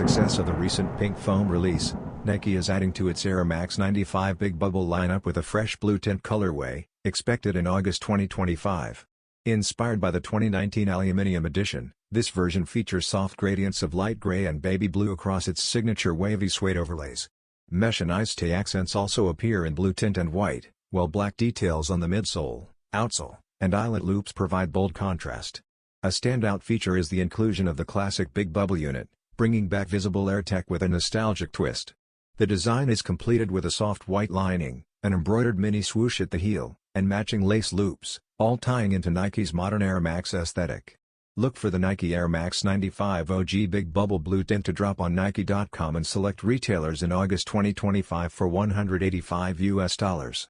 success of the recent pink foam release, Nike is adding to its Air Max 95 Big Bubble lineup with a fresh blue tint colorway, expected in August 2025. Inspired by the 2019 Aluminium edition, this version features soft gradients of light gray and baby blue across its signature wavy suede overlays. Mesh and eyestay accents also appear in blue tint and white, while black details on the midsole, outsole, and eyelet loops provide bold contrast. A standout feature is the inclusion of the classic Big Bubble unit, bringing back visible air tech with a nostalgic twist. The design is completed with a soft white lining, an embroidered mini swoosh at the heel, and matching lace loops, all tying into Nike's modern Air Max aesthetic. Look for the Nike Air Max 95 OG Big Bubble Blue Tint to drop on Nike.com and select retailers in August 2025 for $185.